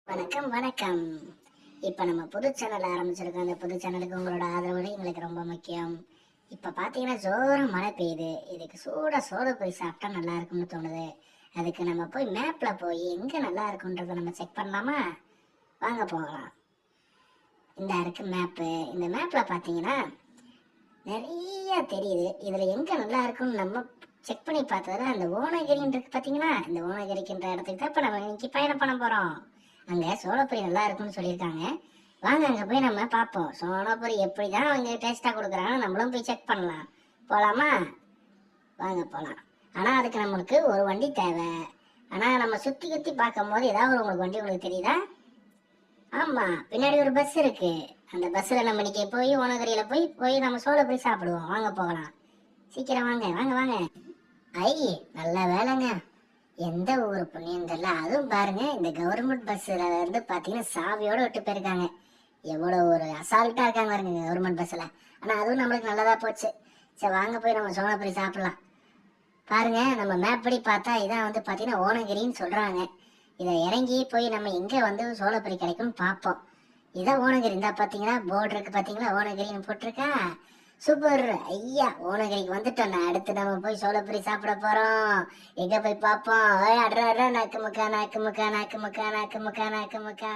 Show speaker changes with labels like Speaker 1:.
Speaker 1: வணக்கம் வணக்கம். இப்போ நம்ம புது சேனல் ஆரம்பிச்சிருக்கோம். அந்த புது சேனலுக்கு உங்களோட ஆதரவு எங்களுக்கு ரொம்ப முக்கியம். இப்போ பார்த்தீங்கன்னா ஜோரம் மழை பெய்யுது. இதுக்கு சோள பொரி சாப்பிட்டா நல்லா இருக்கும்னு தோணுது. அதுக்கு நம்ம போய் மேப்பில் போய் எங்கே நல்லா இருக்குன்றதை நம்ம செக் பண்ணலாமா? வாங்க போகலாம். இந்த இருக்கு மேப்பு. இந்த மேப்பில் பார்த்தீங்கன்னா நிறைய தெரியுது. இதில் எங்கே நல்லா இருக்கும்னு நம்ம செக் பண்ணி பார்த்ததுல அந்த ஓனகிரின்னு இருக்கு பார்த்தீங்களா? இந்த ஓனகிரிக்குன்ற இடத்துக்கு தான் இப்போ நம்ம இன்னைக்கு பயணம் பண்ண போகிறோம். அங்கே சோளப்பொரி நல்லா இருக்கும்னு சொல்லியிருக்காங்க. வாங்க அங்கே போய் நம்ம பார்ப்போம். சோளப்பொரி எப்படி தான் அவங்க டேஸ்ட்டாக கொடுக்குறாங்க, நம்மளும் போய் செக் பண்ணலாம். போகலாமா? வாங்க போகலாம். ஆனால் அதுக்கு நம்மளுக்கு ஒரு வண்டி தேவை. ஆனால் நம்ம சுற்றி சுற்றி பார்க்கும் போது ஏதாவது உங்களுக்கு வண்டி உங்களுக்கு தெரியுதா? ஆமாம், பின்னாடி ஒரு பஸ் இருக்கு. அந்த பஸ்ஸில் நம்ம இன்னைக்கு போய் ஓனகரியில் போய் போய் நம்ம சோளப்பொரி சாப்பிடுவோம். வாங்க போகலாம். சீக்கிரம் வாங்க வாங்க வாங்க. ஐ, நல்ல வேலைங்க. எந்த ஊர் புண்ணியம் தெரியல. அதுவும் பாருங்க, இந்த கவர்மெண்ட் பஸ்ல இருந்து பாத்தீங்கன்னா சாவியோட விட்டு போயிருக்காங்க. எவ்வளவு ஒரு அசால்ட்டா இருக்காங்க பாருங்க கவர்மெண்ட் பஸ்ல. ஆனா அதுவும் நம்மளுக்கு நல்லதா போச்சு. சரி வாங்க போய் நம்ம சோளப்பொரி சாப்பிடலாம். பாருங்க, நம்ம மேப் படி பார்த்தா இதான் வந்து பாத்தீங்கன்னா ஓனகிரின்னு சொல்றாங்க. இதை இறங்கி போய் நம்ம எங்க வந்து சோளப்பொரி கிடைக்கும்னு பார்ப்போம். இதான் ஓனகிரி. இந்த பாத்தீங்கன்னா போர்டு இருக்கு பாத்தீங்களா, ஓனகிரின்னு போட்டிருக்கா. சூப்பர் ஐயா, ஓனகிரிக்கு வந்துட்டோம். அடுத்து நம்ம போய் சோளப்பொரி சாப்பிட போறோம். எங்க போய் பார்ப்போம். அட்ரா நக்கு முக்கா நக்கு முக்கா நக்கு முக்கா நக்கு முக்கா நக்கு முக்கா.